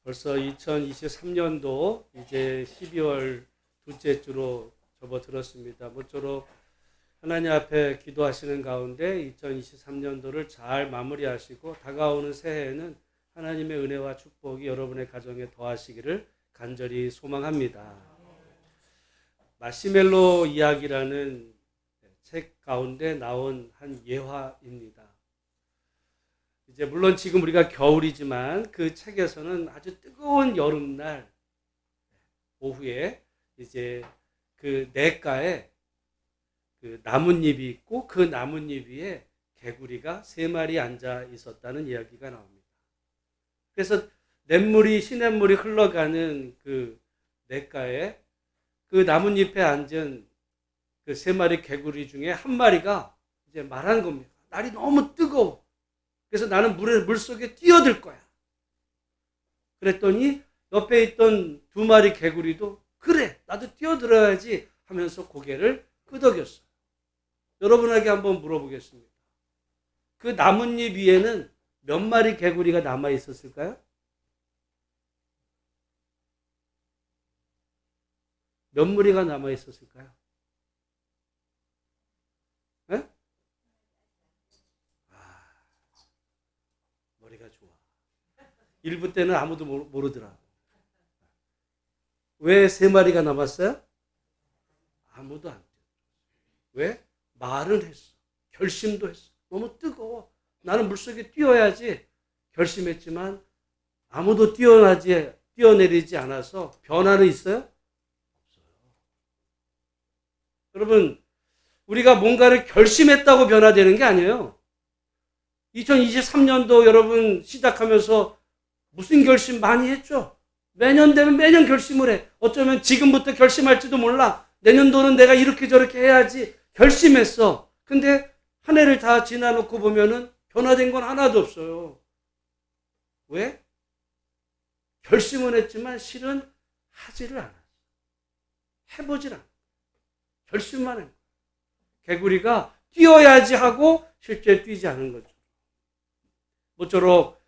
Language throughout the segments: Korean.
벌써 2023년도 이제 12월 둘째 주로 접어들었습니다. 모쪼록 하나님 앞에 기도하시는 가운데 2023년도를 잘 마무리하시고 다가오는 새해에는 하나님의 은혜와 축복이 여러분의 가정에 더하시기를 간절히 소망합니다. 마시멜로 이야기라는 책 가운데 나온 한 예화입니다. 이제 물론 지금 우리가 겨울이지만 그 책에서는 아주 뜨거운 여름날 오후에 이제 그 냇가에 그 나뭇잎이 있고 그 나뭇잎 위에 개구리가 3마리 앉아 있었다는 이야기가 나옵니다. 그래서 시냇물이 흘러가는 그 냇가에 그 나뭇잎에 앉은 그 3마리 개구리 중에 한 마리가 이제 말한 겁니다. 날이 너무 뜨거워. 그래서 나는 물속에 뛰어들 거야. 그랬더니 옆에 있던 2마리 개구리도 그래, 나도 뛰어들어야지 하면서 고개를 끄덕였어요. 여러분에게 한번 물어보겠습니다. 그 나뭇잎 위에는 몇 마리 개구리가 남아 있었을까요? 몇 무리가 남아 있었을까요? 네? 머리가 좋아. 1부 때는 아무도 모르더라. 왜 3마리가 남았어요? 아무도 안 뛰어. 왜? 말은 했어. 결심도 했어. 너무 뜨거워. 나는 물속에 뛰어야지 결심했지만 아무도 뛰어내리지 않아서 변화는 있어요? 없어요. 여러분, 우리가 뭔가를 결심했다고 변화되는 게 아니에요. 2023년도 여러분 시작하면서 무슨 결심 많이 했죠? 매년 되면 매년 결심을 해. 어쩌면 지금부터 결심할지도 몰라. 내년도는 내가 이렇게 저렇게 해야지. 결심했어. 근데 한 해를 다 지나놓고 보면은 변화된 건 하나도 없어요. 왜? 결심은 했지만 실은 하지를 않았어. 해보질 않았어. 결심만 해. 개구리가 뛰어야지 하고 실제 뛰지 않은 거죠. 모쪼록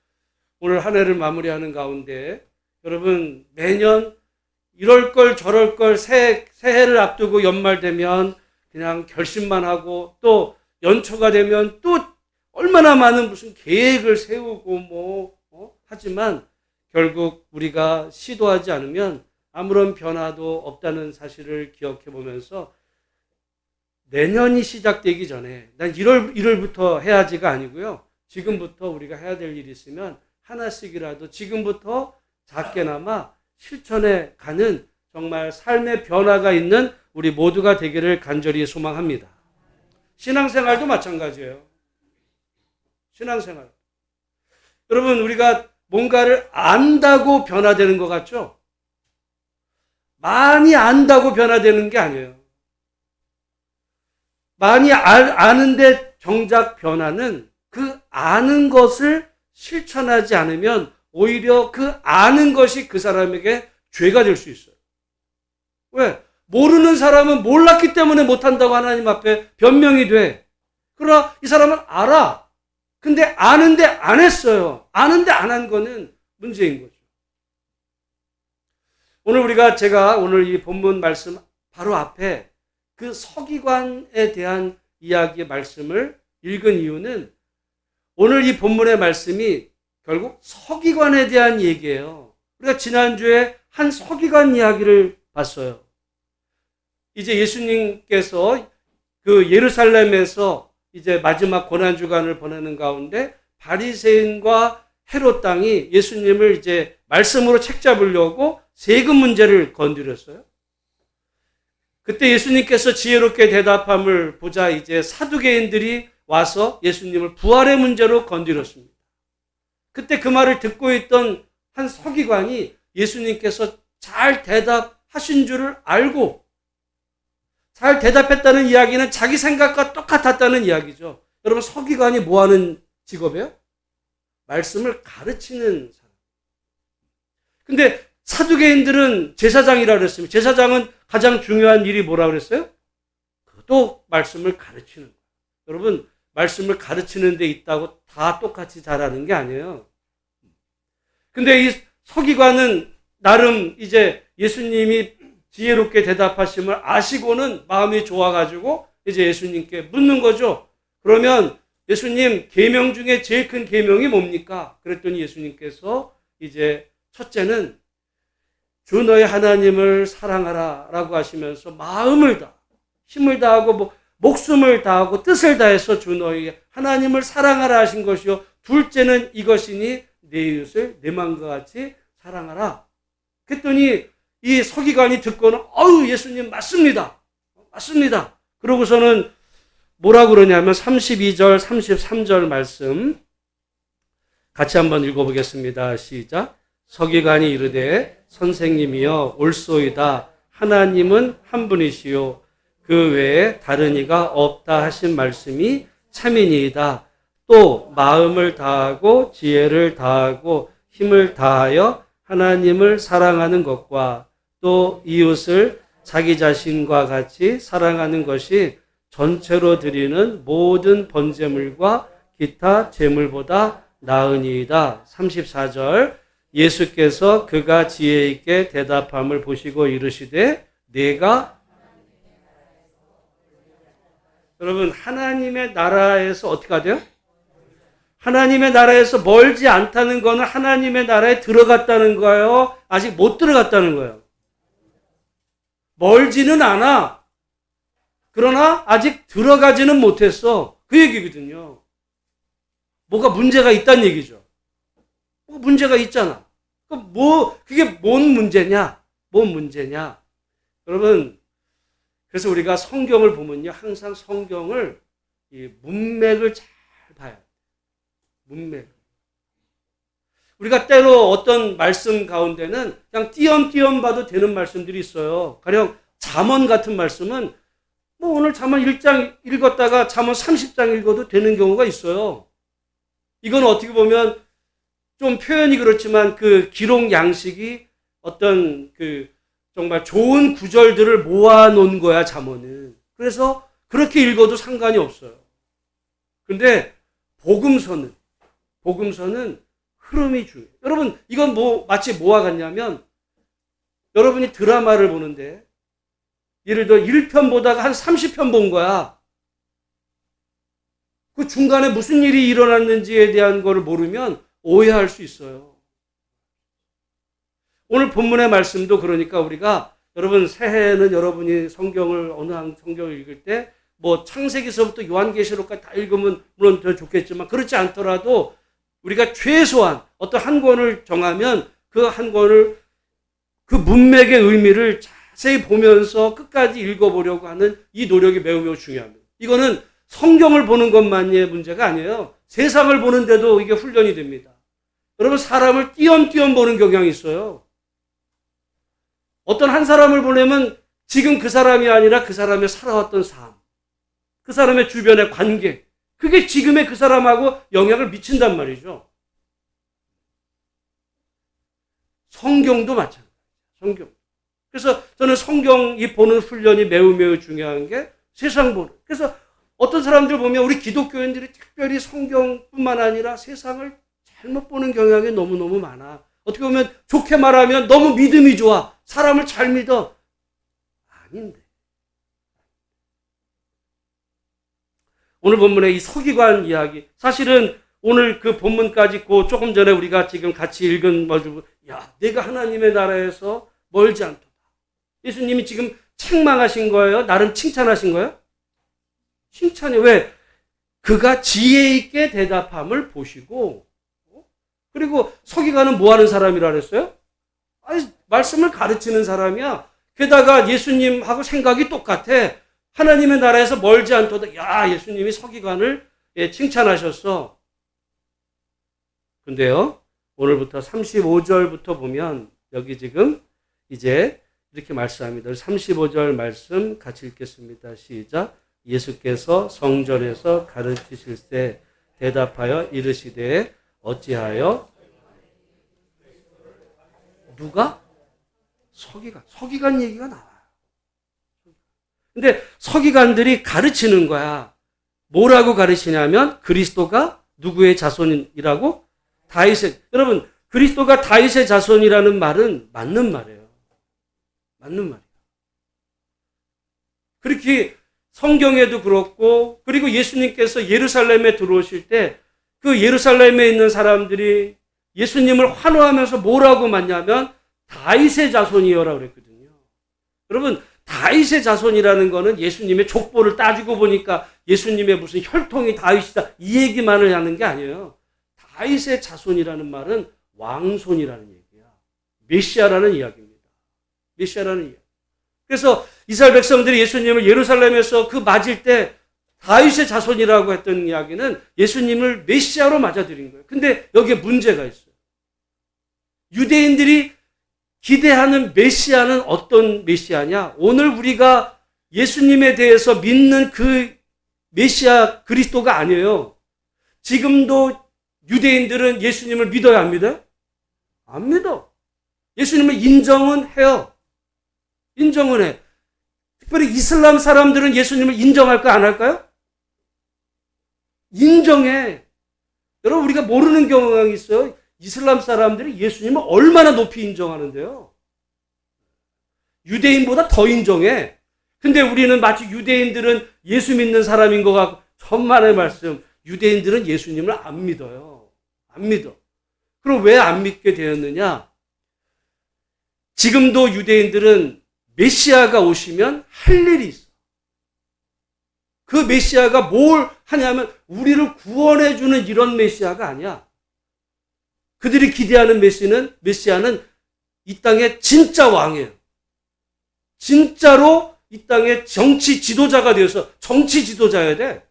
오늘 한 해를 마무리하는 가운데 여러분 매년 이럴 걸 저럴 걸 새해를 앞두고 연말 되면 그냥 결심만 하고 또 연초가 되면 또 얼마나 많은 무슨 계획을 세우고 하지만 결국 우리가 시도하지 않으면 아무런 변화도 없다는 사실을 기억해 보면서 내년이 시작되기 전에 난 1월부터 해야지가 아니고요. 지금부터 우리가 해야 될 일이 있으면 하나씩이라도 지금부터 작게나마 실천해 가는 정말 삶의 변화가 있는 우리 모두가 되기를 간절히 소망합니다. 신앙생활도 마찬가지예요. 신앙생활. 여러분 우리가 뭔가를 안다고 변화되는 것 같죠? 많이 안다고 변화되는 게 아니에요. 많이 아는데 정작 변화는 그 아는 것을 실천하지 않으면 오히려 그 아는 것이 그 사람에게 죄가 될 수 있어요. 왜? 모르는 사람은 몰랐기 때문에 못한다고 하나님 앞에 변명이 돼. 그러나 이 사람은 알아. 근데 아는데 안 했어요. 아는데 안 한 거는 문제인 거죠. 제가 오늘 이 본문 말씀 바로 앞에 그 서기관에 대한 이야기의 말씀을 읽은 이유는 오늘 이 본문의 말씀이 결국 서기관에 대한 얘기예요. 우리가 지난주에 한 서기관 이야기를 봤어요. 이제 예수님께서 그 예루살렘에서 이제 마지막 고난주간을 보내는 가운데 바리새인과 헤롯 당이 예수님을 이제 말씀으로 책잡으려고 세금 문제를 건드렸어요. 그때 예수님께서 지혜롭게 대답함을 보자 이제 사두개인들이 와서 예수님을 부활의 문제로 건드렸습니다. 그때 그 말을 듣고 있던 한 서기관이 예수님께서 잘 대답하신 줄을 알고 잘 대답했다는 이야기는 자기 생각과 똑같았다는 이야기죠. 여러분 서기관이 뭐 하는 직업이에요? 말씀을 가르치는 사람. 근데 사두개인들은 제사장이라고 그랬습니다. 제사장은 가장 중요한 일이 뭐라고 그랬어요? 또 말씀을 가르치는 거예요. 여러분 말씀을 가르치는 데 있다고 다 똑같이 잘하는 게 아니에요. 근데 이 서기관은 나름 이제 예수님이 지혜롭게 대답하심을 아시고는 마음이 좋아가지고 이제 예수님께 묻는 거죠. 그러면 예수님, 계명 중에 제일 큰 계명이 뭡니까? 그랬더니 예수님께서 이제 첫째는 주 너의 하나님을 사랑하라 라고 하시면서 마음을 다, 힘을 다하고 목숨을 다하고 뜻을 다해서 주 너의 하나님을 사랑하라 하신 것이요. 둘째는 이것이니 내 이웃을 내 마음과 같이 사랑하라. 그랬더니 이 서기관이 듣고는 예수님 맞습니다. 맞습니다. 그러고서는 뭐라 그러냐면 32절, 33절 말씀 같이 한번 읽어보겠습니다. 시작. 서기관이 이르되 선생님이여 옳소이다. 하나님은 한 분이시요 그 외에 다른 이가 없다 하신 말씀이 참이니이다. 또 마음을 다하고 지혜를 다하고 힘을 다하여 하나님을 사랑하는 것과 또 이웃을 자기 자신과 같이 사랑하는 것이 전체로 드리는 모든 번제물과 기타 제물보다 나으니이다. 34절 예수께서 그가 지혜 있게 대답함을 보시고 이르시되 내가 여러분 하나님의 나라에서 어떻게 하대요? 하나님의 나라에서 멀지 않다는 거는 하나님의 나라에 들어갔다는 거예요? 아직 못 들어갔다는 거예요? 멀지는 않아. 그러나 아직 들어가지는 못했어. 그 얘기거든요. 뭐가 문제가 있다는 얘기죠. 뭐가 문제가 있잖아. 그게 뭔 문제냐? 뭔 문제냐? 여러분, 그래서 우리가 성경을 보면요. 항상 성경을 이 문맥을 잘 봐야 돼요. 문맥. 우리가 때로 어떤 말씀 가운데는 그냥 띄엄띄엄 봐도 되는 말씀들이 있어요. 가령 잠언 같은 말씀은 오늘 잠언 1장 읽었다가 잠언 30장 읽어도 되는 경우가 있어요. 이건 어떻게 보면 좀 표현이 그렇지만 그 기록 양식이 어떤 그 정말 좋은 구절들을 모아놓은 거야, 잠언은. 그래서 그렇게 읽어도 상관이 없어요. 근데 복음서는 흐름이 중요해요. 여러분, 이건 마치 뭐와 같냐면 여러분이 드라마를 보는데 예를 들어 1편 보다가 한 30편 본 거야. 그 중간에 무슨 일이 일어났는지에 대한 거를 모르면 오해할 수 있어요. 오늘 본문의 말씀도 그러니까 우리가 여러분 새해에는 여러분이 성경을 어느 한 성경을 읽을 때 창세기서부터 요한계시록까지 다 읽으면 물론 더 좋겠지만 그렇지 않더라도 우리가 최소한 어떤 한 권을 정하면 그 한 권을 그 문맥의 의미를 자세히 보면서 끝까지 읽어보려고 하는 이 노력이 매우 중요합니다. 이거는 성경을 보는 것만의 문제가 아니에요. 세상을 보는데도 이게 훈련이 됩니다. 여러분 사람을 띄엄띄엄 보는 경향이 있어요. 어떤 한 사람을 보려면 지금 그 사람이 아니라 그 사람의 살아왔던 삶, 그 사람의 주변의 관계, 그게 지금의 그 사람하고 영향을 미친단 말이죠. 성경도 마찬가지예요. 성경. 그래서 저는 성경이 보는 훈련이 매우 중요한 게 세상 보는. 그래서 어떤 사람들 보면 우리 기독교인들이 특별히 성경뿐만 아니라 세상을 잘못 보는 경향이 너무너무 많아. 어떻게 보면 좋게 말하면 너무 믿음이 좋아. 사람을 잘 믿어. 아닌데. 오늘 본문의 이 서기관 이야기, 사실은 오늘 그 본문까지 조금 전에 우리가 지금 같이 읽은 내가 하나님의 나라에서 멀지 않도다. 예수님이 지금 책망하신 거예요? 나름 칭찬하신 거예요? 칭찬이 왜? 그가 지혜 있게 대답함을 보시고, 그리고 서기관은 뭐 하는 사람이라 그랬어요? 말씀을 가르치는 사람이야. 게다가 예수님하고 생각이 똑같아. 하나님의 나라에서 멀지 않도다. 예수님이 서기관을 칭찬하셨어. 근데요, 오늘부터 35절부터 보면 여기 지금 이제 이렇게 말씀합니다. 35절 말씀 같이 읽겠습니다. 시작. 예수께서 성전에서 가르치실 때 대답하여 이르시되 어찌하여 누가? 서기관 얘기가 나와요. 근데 서기관들이 가르치는 거야. 뭐라고 가르치냐면 그리스도가 누구의 자손이라고? 다윗의. 여러분 그리스도가 다윗의 자손이라는 말은 맞는 말이에요. 맞는 말이에요. 그렇게 성경에도 그렇고, 그리고 예수님께서 예루살렘에 들어오실 때 그 예루살렘에 있는 사람들이 예수님을 환호하면서 뭐라고 맞냐면 다윗의 자손이여라 그랬거든요. 여러분, 다윗의 자손이라는 거는 예수님의 족보를 따지고 보니까 예수님의 무슨 혈통이 다윗이다 이 얘기만을 하는 게 아니에요. 다윗의 자손이라는 말은 왕손이라는 얘기야. 메시아라는 이야기입니다. 메시아라는 이야기. 그래서 이스라엘 백성들이 예수님을 예루살렘에서 그 맞을 때 다윗의 자손이라고 했던 이야기는 예수님을 메시아로 맞아들인 거예요. 근데 여기에 문제가 있어요. 유대인들이 기대하는 메시아는 어떤 메시아냐? 오늘 우리가 예수님에 대해서 믿는 그 메시아 그리스도가 아니에요. 지금도 유대인들은 예수님을 믿어야 안 믿어요? 안 믿어. 예수님을 인정은 해요. 인정은 해. 특별히 이슬람 사람들은 예수님을 인정할까 안 할까요? 인정해. 여러분, 우리가 모르는 경향이 있어요. 이슬람 사람들이 예수님을 얼마나 높이 인정하는데요. 유대인보다 더 인정해. 근데 우리는 마치 유대인들은 예수 믿는 사람인 것 같고, 천만의 말씀, 유대인들은 예수님을 안 믿어요. 안 믿어. 그럼 왜 안 믿게 되었느냐? 지금도 유대인들은 메시아가 오시면 할 일이 있어. 그 메시아가 뭘 하냐면 우리를 구원해주는 이런 메시아가 아니야. 그들이 기대하는 메시아는 이 땅의 진짜 왕이에요. 진짜로 이 땅의 정치 지도자가 되어서, 정치 지도자여야 돼.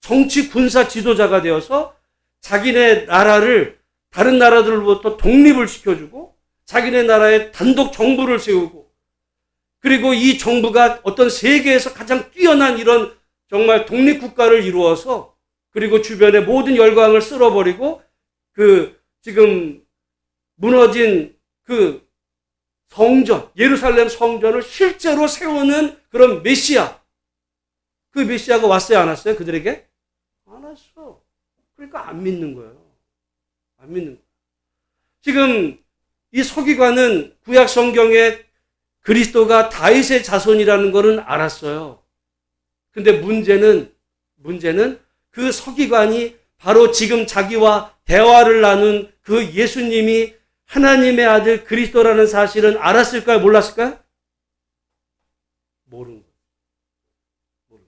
정치 군사 지도자가 되어서 자기네 나라를 다른 나라들로부터 독립을 시켜주고 자기네 나라에 단독 정부를 세우고, 그리고 이 정부가 어떤 세계에서 가장 뛰어난 이런 정말 독립국가를 이루어서, 그리고 주변의 모든 열강을 쓸어버리고 그 지금 무너진 그 성전, 예루살렘 성전을 실제로 세우는 그런 메시아. 그 메시아가 왔어요, 안 왔어요? 그들에게? 안 왔어. 그러니까 안 믿는 거예요. 안 믿는 거예요. 지금 이 서기관은 구약 성경에 그리스도가 다윗의 자손이라는 것은 알았어요. 근데 문제는 그 서기관이 바로 지금 자기와 대화를 나눈 그 예수님이 하나님의 아들 그리스도라는 사실은 알았을까요? 몰랐을까요? 모르는 거예요.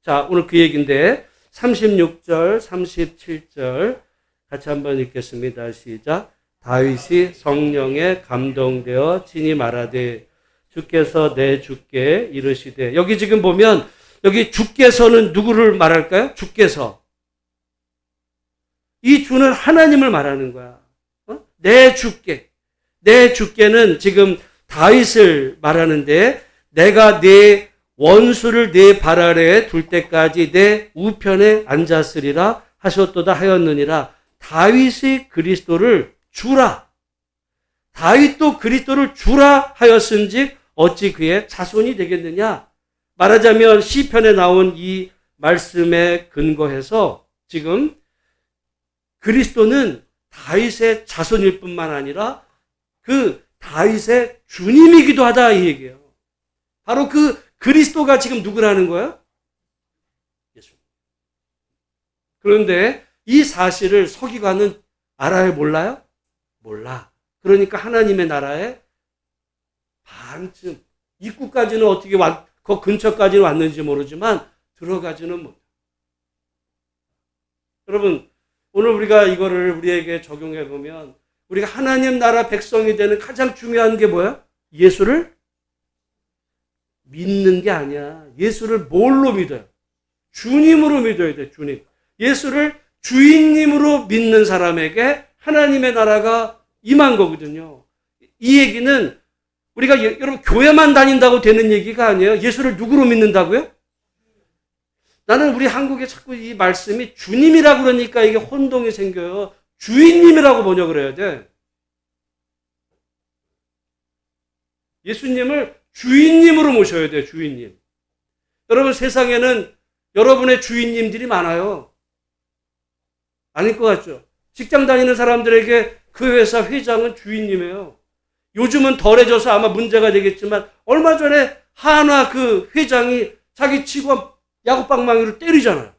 자, 오늘 그 얘기인데 36절, 37절 같이 한번 읽겠습니다. 시작. 다윗이 성령에 감동되어 친히 말하되 주께서 내 주께 이르시되. 여기 지금 보면 여기 주께서는 누구를 말할까요? 주께서. 이 주는 하나님을 말하는 거야. 내 주께. 내 주께는 지금 다윗을 말하는데, 내가 내 원수를 내 발 아래에 둘 때까지 내 우편에 앉았으리라 하셨도다 하였느니라. 다윗이 그리스도를 주라. 다윗도 그리스도를 주라 하였은즉 어찌 그의 자손이 되겠느냐. 말하자면 시편에 나온 이 말씀에 근거해서 지금 그리스도는 다윗의 자손일 뿐만 아니라 그 다윗의 주님이기도 하다 이 얘기예요. 바로 그 그리스도가 지금 누구라는 거예요? 예수. 그런데 이 사실을 서기관은 알아요, 몰라요? 몰라. 그러니까 하나님의 나라에 반쯤, 입구까지는 어떻게 그 근처까지는 왔는지 모르지만 들어가지는 못해요. 여러분, 오늘 우리가 이거를 우리에게 적용해 보면 우리가 하나님 나라 백성이 되는 가장 중요한 게 뭐야? 예수를 믿는 게 아니야. 예수를 뭘로 믿어요? 주님으로 믿어야 돼, 주님. 예수를 주인님으로 믿는 사람에게 하나님의 나라가 임한 거거든요. 이 얘기는 우리가 여러분 교회만 다닌다고 되는 얘기가 아니에요. 예수를 누구로 믿는다고요? 나는 우리 한국에 자꾸 이 말씀이 주님이라고 그러니까 이게 혼동이 생겨요. 주인님이라고 번역을 해야 돼. 예수님을 주인님으로 모셔야 돼요. 주인님. 여러분, 세상에는 여러분의 주인님들이 많아요. 아닐 것 같죠? 직장 다니는 사람들에게 그 회사 회장은 주인님이에요. 요즘은 덜해져서 아마 문제가 되겠지만 얼마 전에 한화 그 회장이 자기 직원 야구방망이로 때리잖아요.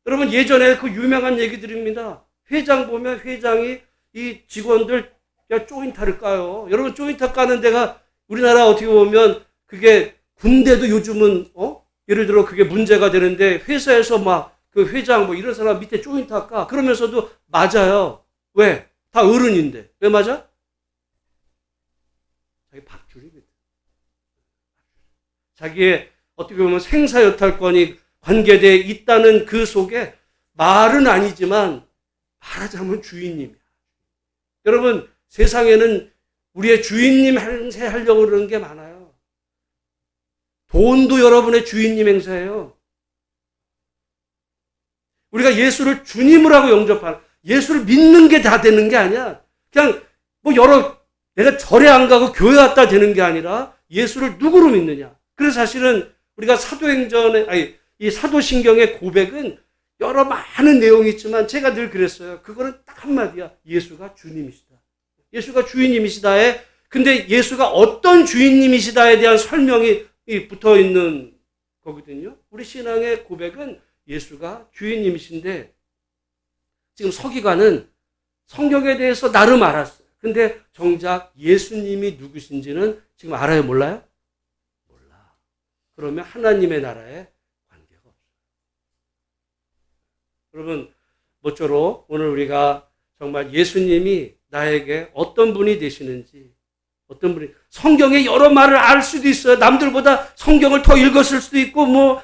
여러분 예전에 그 유명한 얘기들입니다. 회장 보면 회장이 이 직원들 조인타를 까요. 여러분 조인타 까는 데가 우리나라 어떻게 보면 그게 군대도 요즘은 예를 들어 그게 문제가 되는데 회사에서 막 그 회장 뭐 이런 사람 밑에 조인타 까 그러면서도 맞아요. 왜? 다 어른인데. 왜 맞아? 자기 밥줄이거든. 자기의 어떻게 보면 생사여탈권이 관계되어 있다는 그 속에 말은 아니지만 말하자면 주인님이야. 여러분 세상에는 우리의 주인님 행세하려고 그러는 게 많아요. 돈도 여러분의 주인님 행세예요. 우리가 예수를 주님으로 하고 영접하는, 예수를 믿는 게 다 되는 게 아니야. 그냥 뭐 내가 절에 안 가고 교회 왔다 되는 게 아니라 예수를 누구로 믿느냐. 그래서 사실은 우리가 이 사도신경의 고백은 여러 많은 내용이 있지만 제가 늘 그랬어요. 그거는 딱 한마디야. 예수가 주님이시다. 예수가 주인님이시다에, 근데 예수가 어떤 주인님이시다에 대한 설명이 붙어 있는 거거든요. 우리 신앙의 고백은 예수가 주인님이신데, 지금 서기관은 성경에 대해서 나름 알았어요. 근데 정작 예수님이 누구신지는 지금 알아요? 몰라요? 몰라. 그러면 하나님의 나라에 관계가 없어요. 여러분, 모쪼록 오늘 우리가 정말 예수님이 나에게 어떤 분이 되시는지, 어떤 분이, 성경에 여러 말을 알 수도 있어요. 남들보다 성경을 더 읽었을 수도 있고,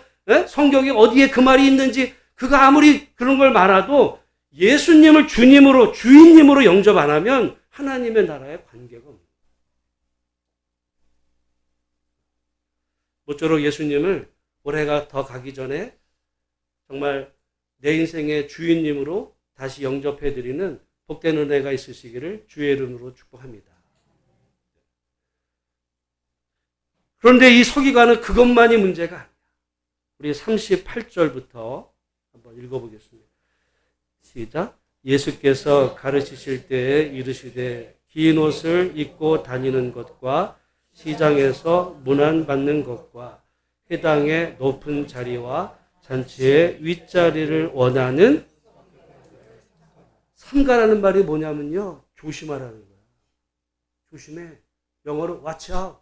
성경에 어디에 그 말이 있는지, 그거 아무리 그런 걸 말아도 예수님을 주님으로, 주인님으로 영접 안 하면 하나님의 나라에 관계가 없는 거예요. 모쪼록 예수님을 올해가 더 가기 전에 정말 내 인생의 주인님으로 다시 영접해드리는 복된 은혜가 있으시기를 주의 이름으로 축복합니다. 그런데 이 서기관은 그것만이 문제가 아니야. 우리 38절부터 한번 읽어보겠습니다. 시작. 예수께서 가르치실 때에 이르시되 긴 옷을 입고 다니는 것과 시장에서 문안받는 것과 회당의 높은 자리와 잔치의 윗자리를 원하는, 삼가라는 말이 뭐냐면요, 조심하라는 거야. 조심해. 영어로 watch out.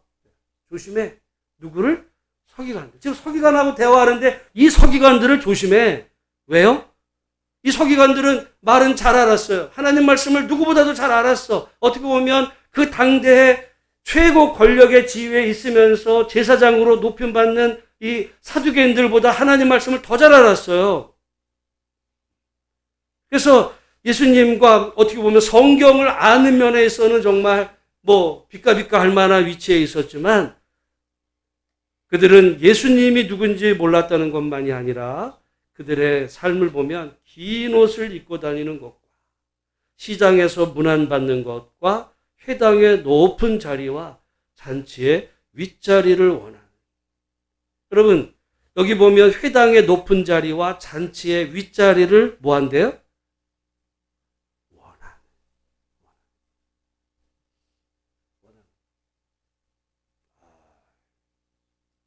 조심해. 누구를? 서기관들. 지금 서기관하고 대화하는데 이 서기관들을 조심해. 왜요? 이 서기관들은 말은 잘 알았어요. 하나님 말씀을 누구보다도 잘 알았어. 어떻게 보면 그 당대의 최고 권력의 지위에 있으면서 제사장으로 높임받는 이 사두개인들보다 하나님 말씀을 더 잘 알았어요. 그래서 예수님과 어떻게 보면 성경을 아는 면에 있어서는 정말 비까비까 할 만한 위치에 있었지만, 그들은 예수님이 누군지 몰랐다는 것만이 아니라 그들의 삶을 보면 긴 옷을 입고 다니는 것과 시장에서 문안받는 것과 회당의 높은 자리와 잔치의 윗자리를 원하는. 여러분, 여기 보면 회당의 높은 자리와 잔치의 윗자리를 뭐 한대요? 원하는.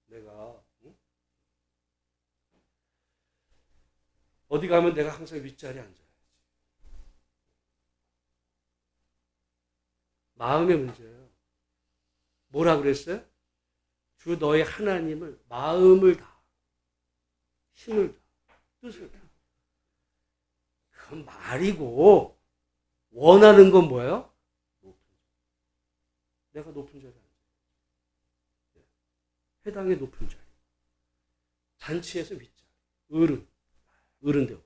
내가 어디 가면 내가 항상 윗자리에 앉아야지. 마음의 문제예요. 뭐라 그랬어요? 주 너의 하나님을 마음을 다, 힘을 다, 뜻을 다. 그건 말이고 원하는 건 뭐예요? 내가 높은 자리에 앉아요. 회당의 높은 자리. 잔치에서 윗자리. 어른 되어.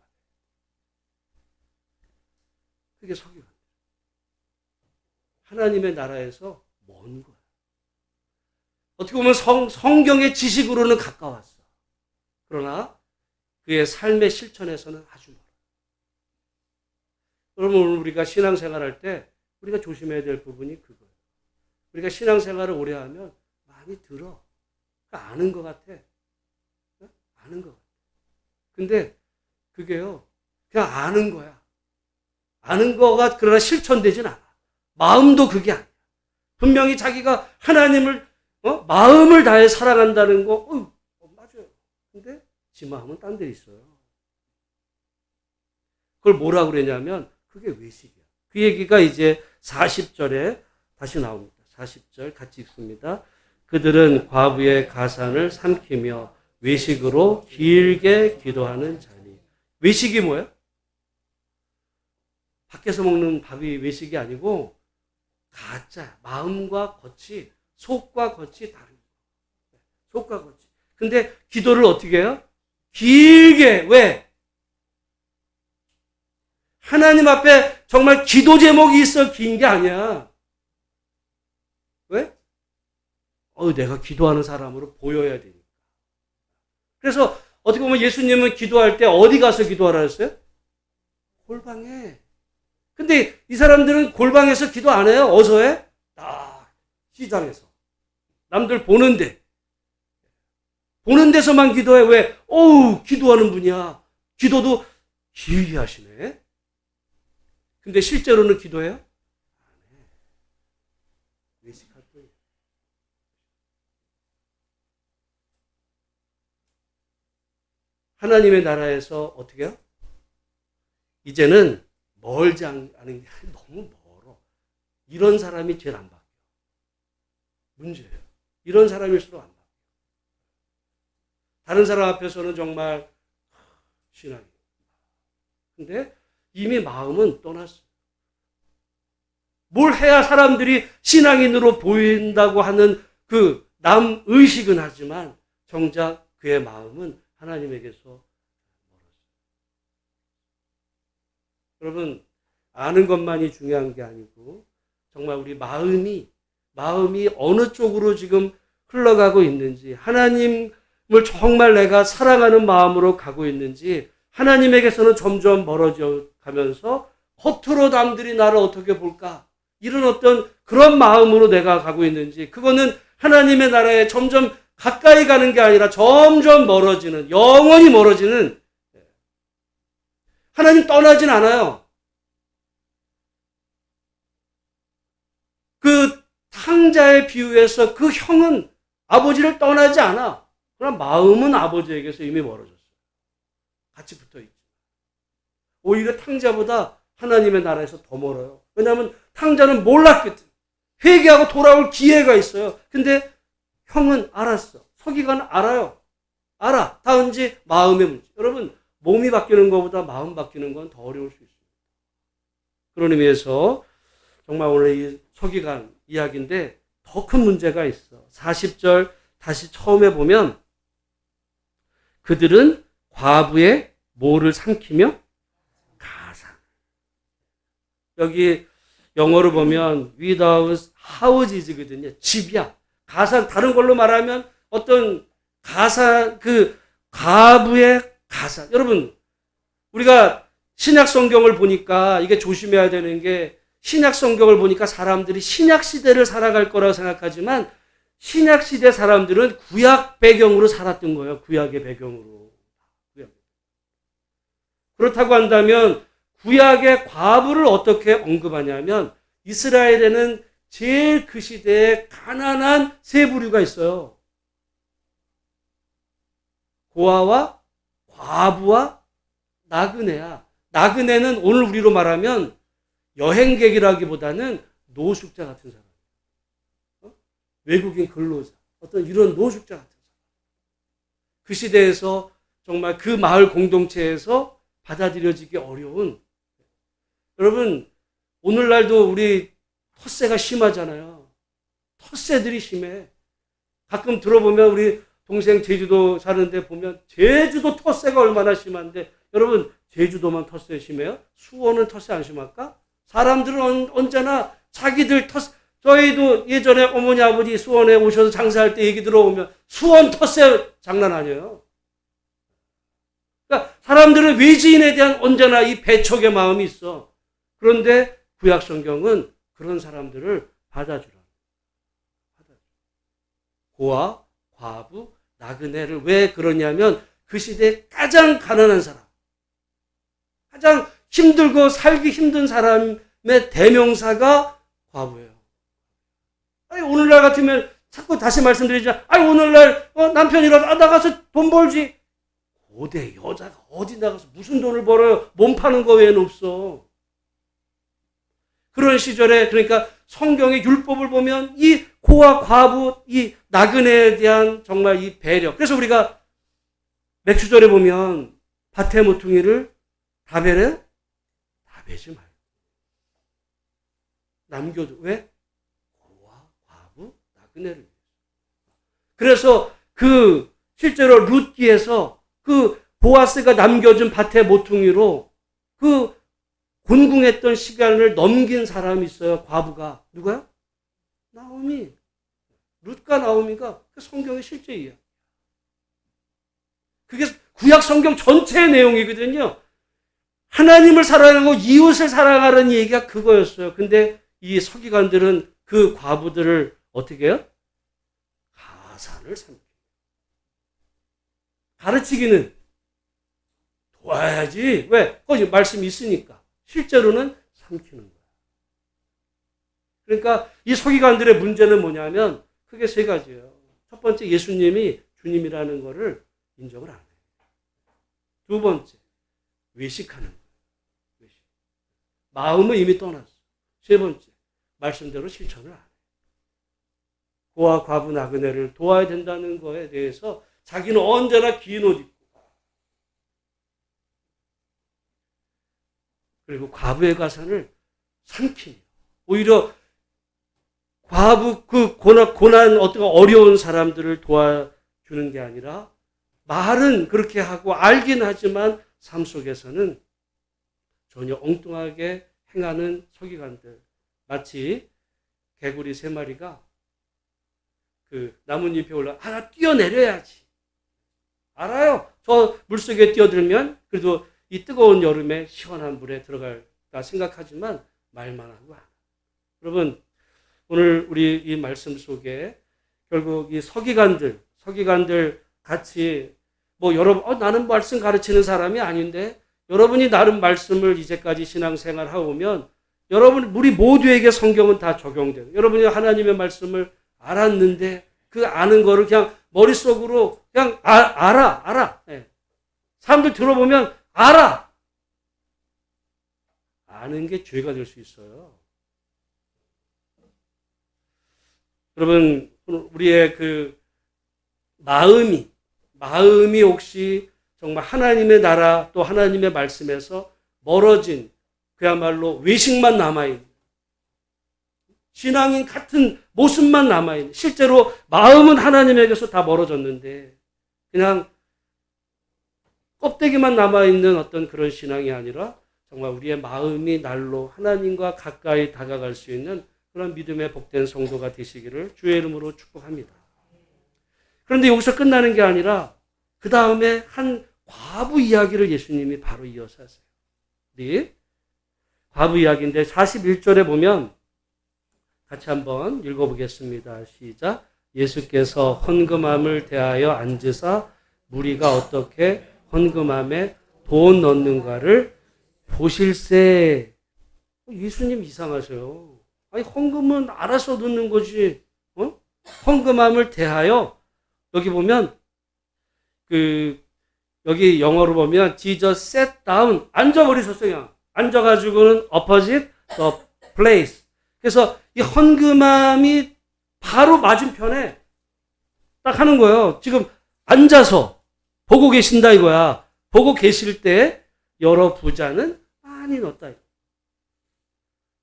그게 서기관. 하나님의 나라에서 먼 거야. 어떻게 보면 성경의 지식으로는 가까웠어. 그러나 그의 삶의 실천에서는 아주 멀어. 여러분, 오늘 우리가 신앙생활할 때 우리가 조심해야 될 부분이 그거예요. 우리가 신앙생활을 오래 하면 많이 들어. 아는 것 같아. 아는 것 같아. 근데 그게요, 그냥 아는 거야. 아는 거가 그러나 실천되진 않아. 마음도 그게 아니야. 분명히 자기가 하나님을 마음을 다해 사랑한다는 거 맞아요. 근데 지 마음은 딴 데 있어요. 그걸 뭐라고 그러냐면 그게 외식이야. 그 얘기가 이제 40절에 다시 나옵니다. 40절 같이 읽습니다. 그들은 과부의 가산을 삼키며 외식으로 길게 기도하는 자니. 외식이 뭐예요? 밖에서 먹는 밥이 외식이 아니고 가짜, 마음과 겉이, 속과 겉이 다른 거예요. 속과 겉이. 근데 기도를 어떻게 해요? 길게. 왜? 하나님 앞에 정말 기도 제목이 있어 긴 게 아니야. 왜? 내가 기도하는 사람으로 보여야 되니까. 그래서 어떻게 보면 예수님은 기도할 때 어디 가서 기도하라 했어요? 골방에. 근데 이 사람들은 골방에서 기도 안 해요. 어디서 해? 시장에서. 남들 보는 데서만 기도해. 왜? 기도하는 분이야. 기도도 길게 하시네. 근데 실제로는 기도해요? 안 해. 외식할 거예요. 하나님의 나라에서 어떻게 해요? 이제는 멀지 않은 게 너무 멀어. 이런 사람이 제일 안 바뀌어. 문제예요. 이런 사람일수록 안 바뀌어. 다른 사람 앞에서는 정말 신앙이. 근데 이미 마음은 떠났어요. 뭘 해야 사람들이 신앙인으로 보인다고 하는 그 남의식은 하지만 정작 그의 마음은 하나님에게서 멀었어요. 여러분, 아는 것만이 중요한 게 아니고 정말 우리 마음이 어느 쪽으로 지금 흘러가고 있는지, 하나님을 정말 내가 사랑하는 마음으로 가고 있는지, 하나님에게서는 점점 멀어져 가면서 겉으로 남들이 나를 어떻게 볼까? 이런 어떤 그런 마음으로 내가 가고 있는지, 그거는 하나님의 나라에 점점 가까이 가는 게 아니라 점점 멀어지는, 영원히 멀어지는, 하나님 떠나진 않아요. 그 탕자의 비유에서 그 형은 아버지를 떠나지 않아. 그러나 마음은 아버지에게서 이미 멀어졌어요. 같이 붙어 있죠. 오히려 탕자보다 하나님의 나라에서 더 멀어요. 왜냐하면 탕자는 몰랐거든. 회개하고 돌아올 기회가 있어요. 근데 형은 알았어. 서기관은 알아요. 알아. 다은지 마음의 문제. 여러분, 몸이 바뀌는 것보다 마음 바뀌는 건 더 어려울 수 있습니다. 그런 의미에서 정말 오늘 이 서기관 이야기인데 더 큰 문제가 있어. 40절 다시 처음에 보면 그들은 과부의 뭐를 삼키며? 가산. 여기 영어로 보면 without house거든요. 집이야. 가산, 다른 걸로 말하면 어떤 가산, 그 과부의 가산. 여러분, 우리가 신약 성경을 보니까 이게 조심해야 되는 게, 신약 성경을 보니까 사람들이 신약 시대를 살아갈 거라고 생각하지만 신약 시대 사람들은 구약 배경으로 살았던 거예요. 구약의 배경으로. 그렇다고 한다면 구약의 과부를 어떻게 언급하냐면 이스라엘에는 제일 그 시대에 가난한 세 부류가 있어요. 고아와 과부와 나그네야. 나그네는 오늘 우리로 말하면 여행객이라기보다는 노숙자 같은 사람. 외국인 근로자. 어떤 이런 노숙자 같은 사람. 그 시대에서 정말 그 마을 공동체에서 받아들여지기 어려운. 여러분, 오늘날도 우리 텃세가 심하잖아요. 텃세들이 심해. 가끔 들어보면 우리 동생 제주도 사는데 보면 제주도 텃세가 얼마나 심한데, 여러분 제주도만 텃세 심해요? 수원은 텃세 안 심할까? 사람들은 언제나 자기들 텃세, 저희도 예전에 어머니 아버지 수원에 오셔서 장사할 때 얘기 들어오면 수원 텃세 장난 아니에요. 그러니까 사람들은 외지인에 대한 언제나 이 배척의 마음이 있어. 그런데 구약 성경은 그런 사람들을 받아주라. 고아, 과부, 나그네를 왜 그러냐면 그 시대에 가장 가난한 사람, 가장 힘들고 살기 힘든 사람의 대명사가 과부예요. 아니, 오늘날 같으면 자꾸 다시 말씀드리지만, 아니, 오늘날 남편이라도 나가서 돈 벌지. 고대 여자가 어디 나가서 무슨 돈을 벌어요? 몸 파는 거 외에는 없어. 그런 시절에, 그러니까 성경의 율법을 보면 이 고아 과부, 이 나그네에 대한 정말 이 배려. 그래서 우리가 맥주절에 보면 밭에 모퉁이를 다 베래? 다 베지 말고 남겨도. 왜? 고아 과부 나그네를 위해서. 그래서 실제로 룻기에서 보아스가 남겨준 밭의 모퉁이로 곤궁했던 시간을 넘긴 사람이 있어요. 과부가. 누가요? 나오미. 룻과 나오미가 성경의 실제 이야기. 그게 구약 성경 전체의 내용이거든요. 하나님을 사랑하고 이웃을 사랑하라는 얘기가 그거였어요. 근데 이 서기관들은 그 과부들을 어떻게 해요? 가산을 삼키고. 가르치기는 도와야지. 왜? 거기 말씀이 있으니까. 실제로는 삼키는 거야. 그러니까 이 서기관들의 문제는 뭐냐면 크게 세 가지예요. 첫 번째, 예수님이 주님이라는 거를 인정을 안 해요. 두 번째, 외식하는 거예요. 외식. 마음은 이미 떠났어. 세 번째, 말씀대로 실천을 안 해요. 고아 과부 나그네를 도와야 된다는 거에 대해서 자기는 언제나 긴 옷 입고, 그리고 과부의 가산을 삼키니, 오히려 과부 고난 어떤 어려운 사람들을 도와주는 게 아니라 말은 그렇게 하고 알긴 하지만 삶 속에서는 전혀 엉뚱하게 행하는 서기관들. 마치 개구리 3마리가 나뭇잎에 하나 뛰어내려야지. 알아요. 저 물속에 뛰어들면 그래도 이 뜨거운 여름에 시원한 물에 들어갈까 생각하지만 말만 하고 안. 여러분, 오늘 우리 이 말씀 속에 결국 이 서기관들 같이 여러분, 나는 말씀 가르치는 사람이 아닌데, 여러분이 나름 말씀을 이제까지 신앙생활 하고 오면 우리 모두에게 성경은 다 적용돼요. 여러분이 하나님의 말씀을 알았는데 그 아는 거를 그냥 머릿속으로 그냥 알아. 네. 사람들 들어보면 알아. 아는 게 죄가 될 수 있어요. 여러분, 우리의 마음이 혹시 정말 하나님의 나라 또 하나님의 말씀에서 멀어진, 그야말로 외식만 남아있는, 신앙인 같은 모습만 남아있는, 실제로 마음은 하나님에게서 다 멀어졌는데 그냥 껍데기만 남아있는 어떤 그런 신앙이 아니라 정말 우리의 마음이 날로 하나님과 가까이 다가갈 수 있는 그런 믿음의 복된 성도가 되시기를 주의 이름으로 축복합니다. 그런데 여기서 끝나는 게 아니라 그 다음에 한 과부 이야기를 예수님이 바로 이어서 하세요. 네? 과부 이야기인데 41절에 보면 같이 한번 읽어보겠습니다. 시작. 예수께서 헌금함을 대하여 앉으사 무리가 어떻게 헌금함에 돈 넣는가를 보실세. 예수님 이상하세요. 아니, 헌금은 알아서 넣는 거지. 헌금함을 대하여, 여기 보면 여기 영어로 보면 Jesus sat down, 앉아버리셨어요. 그냥 앉아가지고는 opposite the place. 그래서 이 헌금함이 바로 맞은편에 딱 하는 거예요. 지금 앉아서 보고 계신다 이거야. 보고 계실 때 여러 부자는 많이 넣었다.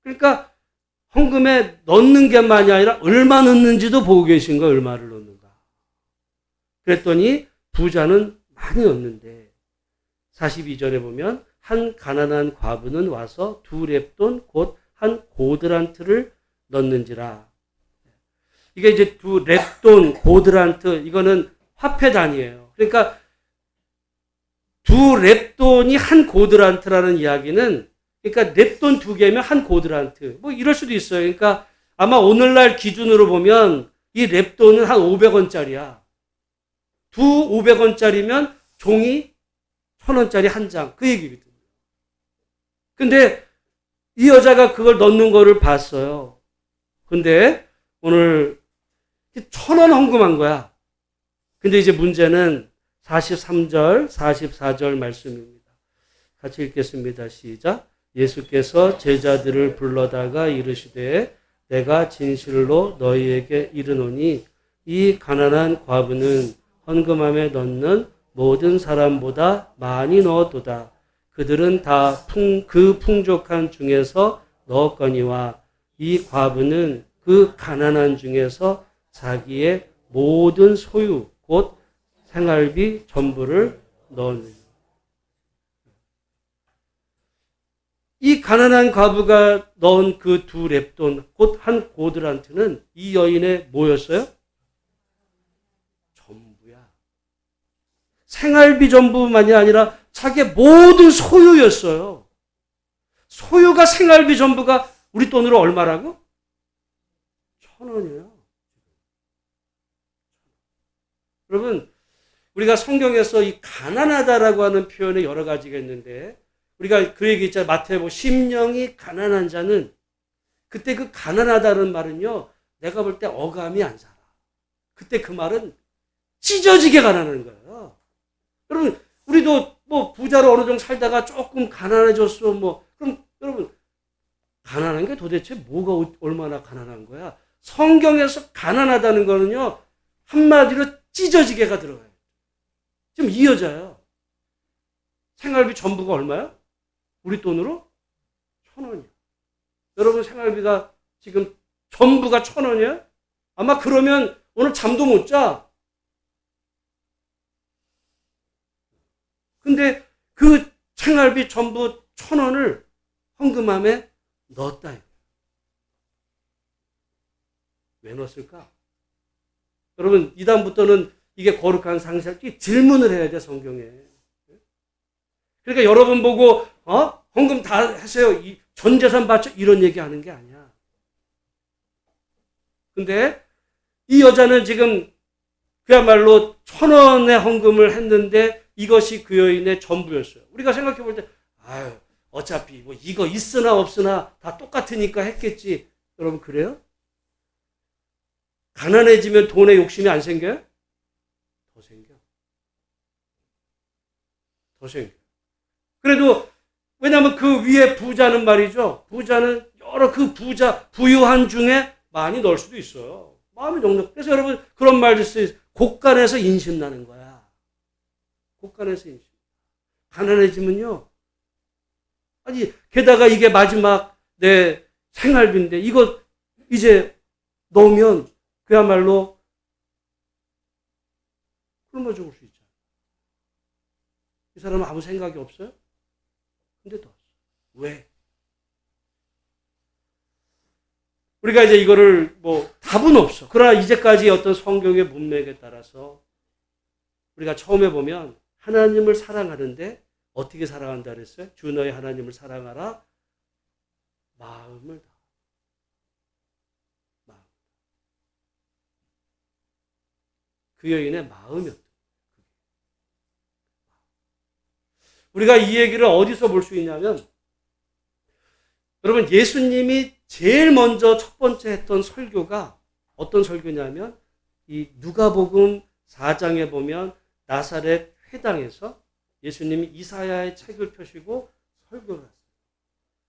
그러니까 헌금에 넣는 게만이 아니라 얼마 넣는지도 보고 계신 거야. 얼마를 넣는가. 그랬더니 부자는 많이 넣는데 42절에 보면 한 가난한 과부는 와서 2렙돈 곧 한 고드란트를 넣는지라. 이게 이제 2렙돈 고드란트, 이거는 화폐 단위예요. 그러니까 2렙돈이 한 고드란트라는 이야기는, 그러니까 렙돈 2개면 한 고드란트. 이럴 수도 있어요. 그러니까 아마 오늘날 기준으로 보면 이 렙돈은 한 500원짜리야. 500원짜리면 종이 1000원짜리 한 장. 그 얘기거든요. 근데 이 여자가 그걸 넣는 거를 봤어요. 근데 오늘 1,000원 헌금한 거야. 근데 이제 문제는 43절, 44절 말씀입니다. 같이 읽겠습니다. 시작. 예수께서 제자들을 불러다가 이르시되 내가 진실로 너희에게 이르노니 이 가난한 과부는 헌금함에 넣는 모든 사람보다 많이 넣었도다. 그들은 다 그 풍족한 중에서 넣었거니와 이 과부는 그 가난한 중에서 자기의 모든 소유 곧 생활비 전부를 넣었느니라. 이 가난한 과부가 넣은 그 두 렙돈 곧 한 고드란트는 이 여인의 뭐였어요? 전부야. 생활비 전부만이 아니라 자기의 모든 소유였어요. 소유가 생활비 전부가 우리 돈으로 얼마라고? 1,000원이에요. 여러분, 우리가 성경에서 이 가난하다라고 하는 표현에 여러 가지가 있는데 우리가 그 얘기 있잖아요. 마태복음 심령이 가난한 자는 그때 그 가난하다는 말은요. 내가 볼 때 어감이 안 살아. 그때 그 말은 찢어지게 가난한 거예요. 여러분 우리도 뭐 부자로 어느 정도 살다가 조금 가난해졌어. 뭐 그럼 여러분 가난한 게 도대체 뭐가 얼마나 가난한 거야? 성경에서 가난하다는 거는요. 한마디로 찢어지게가 들어가요. 지금 이 여자요. 생활비 전부가 얼마야? 우리 돈으로 1,000원이야. 여러분 생활비가 지금 전부가 1,000원이야? 아마 그러면 오늘 잠도 못 자. 근데 그 생활비 전부 1,000원을 헌금함에 넣었다. 왜 넣었을까? 여러분 이 다음부터는 이게 거룩한 상식, 질문을 해야 돼 성경에. 그러니까 여러분 보고 헌금 다 하세요. 전 재산 바쳐 이런 얘기하는 게 아니야. 근데 이 여자는 지금 그야말로 1,000원의 헌금을 했는데 이것이 그 여인의 전부였어요. 우리가 생각해 볼 때 아유 어차피 뭐 이거 있으나 없으나 다 똑같으니까 했겠지. 여러분 그래요? 가난해지면 돈에 욕심이 안 생겨요? 더 생겨. 더 생겨. 그래도 왜냐하면 그 위에 부자는 말이죠. 부자는 여러 그 부유한 중에 많이 넣을 수도 있어요. 마음이 넉넉. 그래서 여러분 그런 말도 있어요. 곳간에서 인심 나는 거야. 곳간에서 인심. 가난해지면요. 아니 게다가 이게 마지막 내 생활비인데 이거 이제 넣으면 그야말로 굶어 죽을 수 있잖아요. 이 사람은 아무 생각이 없어요? 근데 더 왜? 우리가 이제 이거를 뭐 답은 없어. 그러나 이제까지 어떤 성경의 문맥에 따라서 우리가 처음에 보면 하나님을 사랑하는데 어떻게 사랑한다 그랬어요? 주 너의 하나님을 사랑하라. 마음을 다. 그 여인의 마음이었다. 우리가 이 얘기를 어디서 볼 수 있냐면 여러분 예수님이 제일 먼저 첫 번째 했던 설교가 어떤 설교냐면 이 누가복음 4장에 보면 나사렛 회당에서 예수님이 이사야의 책을 펴시고 설교를 했어요.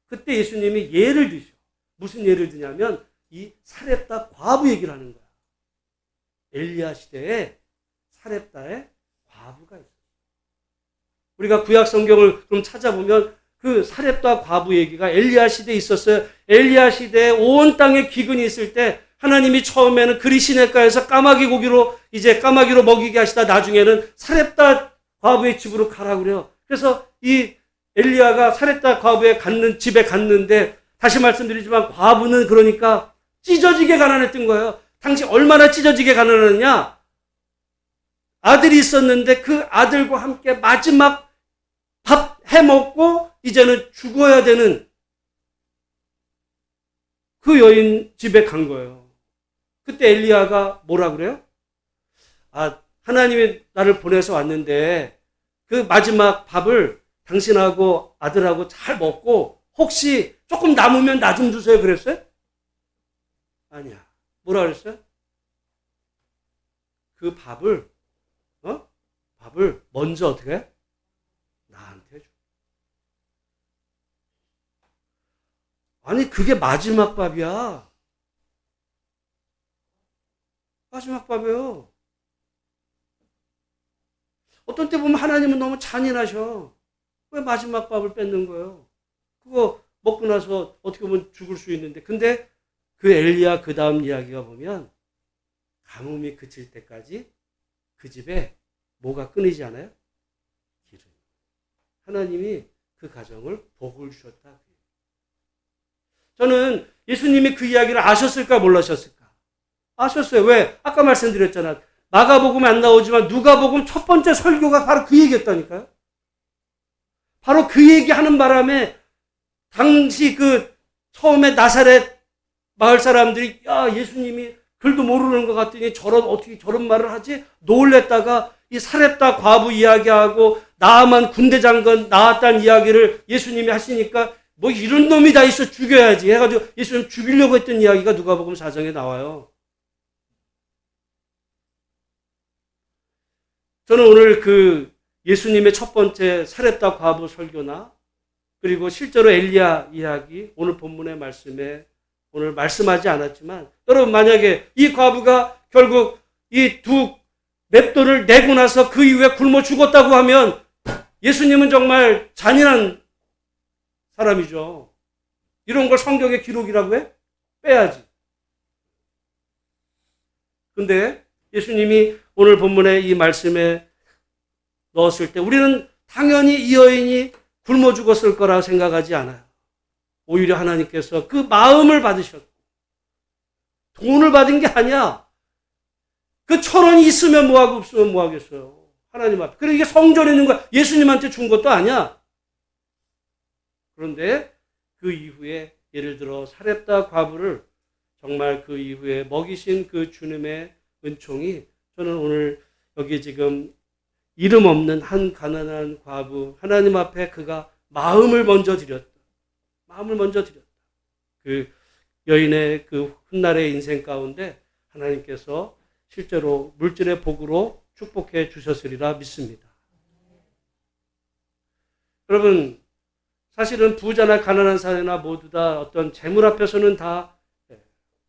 그때 예수님이 예를 드셔. 무슨 예를 드냐면 이 사렙다 과부 얘기를 하는 거야. 엘리야 시대에 사렙다의 과부가 있어요. 우리가 구약 성경을 그럼 찾아보면 그 사렙다 과부 얘기가 엘리야 시대에 있었어요. 엘리야 시대에 온 땅에 기근이 있을 때 하나님이 처음에는 그리 시냇가에서 까마귀로 먹이게 하시다 나중에는 사렙다 과부의 집으로 가라 그래요. 그래서 이 엘리야가 사렙다 과부의 집에 갔는데 다시 말씀드리지만 과부는 그러니까 찢어지게 가난했던 거예요. 당시 얼마나 찢어지게 가난했냐? 아들이 있었는데 그 아들과 함께 마지막 밥 해먹고 이제는 죽어야 되는 그 여인 집에 간 거예요. 그때 엘리야가 뭐라 그래요? 하나님이 나를 보내서 왔는데 그 마지막 밥을 당신하고 아들하고 잘 먹고 혹시 조금 남으면 나 좀 주세요 그랬어요? 아니야. 뭐라 그랬어요? 그 밥을 먼저 어떻게 해? 나한테 줘. 아니 그게 마지막 밥이야. 마지막 밥이에요. 어떤 때 보면 하나님은 너무 잔인하셔. 왜 마지막 밥을 뺏는 거예요? 그거 먹고 나서 어떻게 보면 죽을 수 있는데. 근데 그 엘리야 그 다음 이야기가 보면 가뭄이 그칠 때까지 그 집에 뭐가 끊이지 않아요? 기름. 하나님이 그 가정을 복을 주셨다. 저는 예수님이 그 이야기를 아셨을까 몰라셨을까? 아셨어요. 왜? 아까 말씀드렸잖아. 마가복음 안 나오지만 누가복음 첫 번째 설교가 바로 그 얘기였다니까요. 바로 그 얘기하는 바람에 당시 그 처음에 나사렛 마을 사람들이 야 예수님이 글도 모르는 것 같더니 어떻게 저런 말을 하지? 놀랬다가 이 사렙다 과부 이야기하고 나아만 군대 장관 나왔다는 이야기를 예수님이 하시니까 뭐 이런 놈이 다 있어 죽여야지 해가지고 예수님 죽이려고 했던 이야기가 누가복음 4장에 나와요. 저는 오늘 그 예수님의 첫 번째 사렙다 과부 설교나 그리고 실제로 엘리야 이야기 오늘 본문의 말씀에 오늘 말씀하지 않았지만 여러분 만약에 이 과부가 결국 이 두 맷돈을 내고 나서 그 이후에 굶어 죽었다고 하면 예수님은 정말 잔인한 사람이죠. 이런 걸 성경의 기록이라고 해? 빼야지. 근데 예수님이 오늘 본문의 이 말씀에 넣었을 때 우리는 당연히 이 여인이 굶어 죽었을 거라 생각하지 않아요. 오히려 하나님께서 그 마음을 받으셨고 돈을 받은 게 아니야. 그 1,000원이 있으면 뭐하고 없으면 뭐하겠어요. 하나님 앞에. 그래 이게 성전에 있는 거야. 예수님한테 준 것도 아니야. 그런데 그 이후에 예를 들어 사렙다 과부를 정말 그 이후에 먹이신 그 주님의 은총이 저는 오늘 여기 지금 이름 없는 한 가난한 과부 하나님 앞에 그가 마음을 먼저 드렸다. 마음을 먼저 드렸다. 그 여인의 그 훗날의 인생 가운데 하나님께서 실제로 물질의 복으로 축복해 주셨으리라 믿습니다. 여러분 사실은 부자나 가난한 사회나 모두 다 어떤 재물 앞에서는 다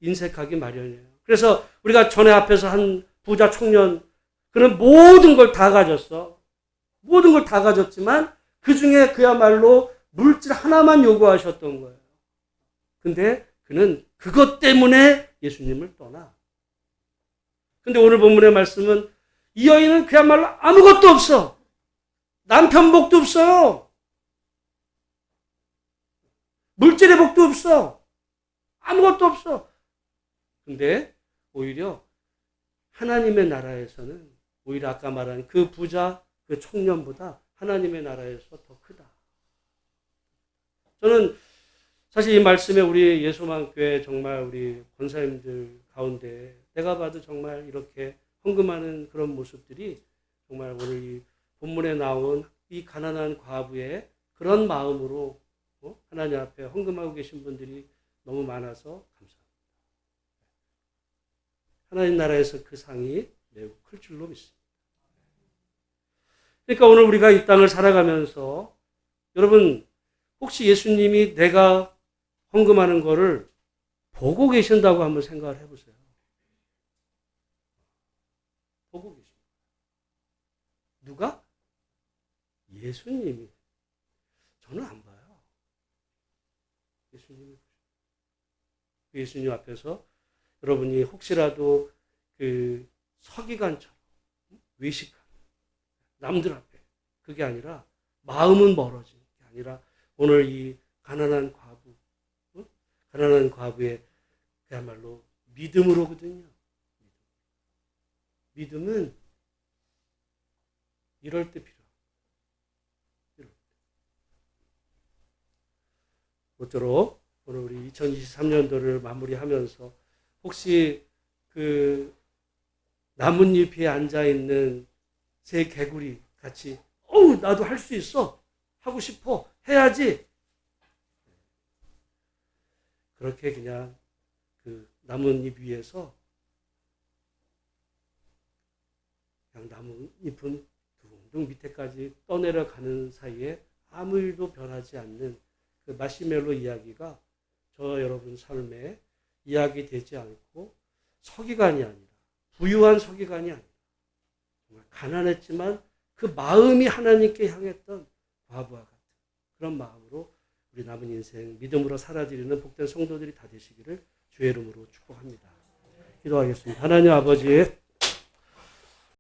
인색하기 마련이에요. 그래서 우리가 전에 앞에서 한 부자 청년 그는 모든 걸 다 가졌어. 모든 걸 다 가졌지만 그 중에 그야말로 물질 하나만 요구하셨던 거예요. 근데 그는 그것 때문에 예수님을 떠나. 근데 오늘 본문의 말씀은 이 여인은 그야말로 아무것도 없어. 남편 복도 없어요. 물질의 복도 없어. 아무것도 없어. 근데 오히려 하나님의 나라에서는 오히려 아까 말한 그 부자, 그 청년보다 하나님의 나라에서 더 크다. 저는 사실 이 말씀에 우리 예수만교회 정말 우리 권사님들 가운데 내가 봐도 정말 이렇게 헌금하는 그런 모습들이 정말 오늘 이 본문에 나온 이 가난한 과부의 그런 마음으로 하나님 앞에 헌금하고 계신 분들이 너무 많아서 감사합니다. 하나님 나라에서 그 상이 매우 클 줄로 믿습니다. 그러니까 오늘 우리가 이 땅을 살아가면서 여러분 혹시 예수님이 내가 헌금하는 거를 보고 계신다고 한번 생각을 해보세요. 보고 계십니다. 누가? 예수님이. 저는 안 봐요. 예수님이. 예수님 앞에서 여러분이 혹시라도 그 서기관처럼 외식하는 남들 앞에 그게 아니라 마음은 멀어지는 게 아니라 오늘 이 가난한 과부의 그야말로 믿음으로거든요. 믿음은 이럴 때 필요합니다. 모쪼록 오늘 우리 2023년도를 마무리하면서 혹시 그 나뭇잎에 앉아있는 새 개구리 같이 나도 할 수 있어 하고 싶어 해야지 그렇게 그냥 그 나뭇잎 위에서 그냥 나뭇잎은 둥둥 밑에까지 떠내려가는 사이에 아무 일도 변하지 않는 그 마시멜로 이야기가 저 여러분 삶에 이야기 되지 않고 서기관이 아니라 부유한 서기관이 아니라 정말 가난했지만 그 마음이 하나님께 향했던 과부와 같은 그런 마음으로 우리 남은 인생 믿음으로 살아드리는 복된 성도들이 다 되시기를 주의 이름으로 축복합니다. 기도하겠습니다. 하나님 아버지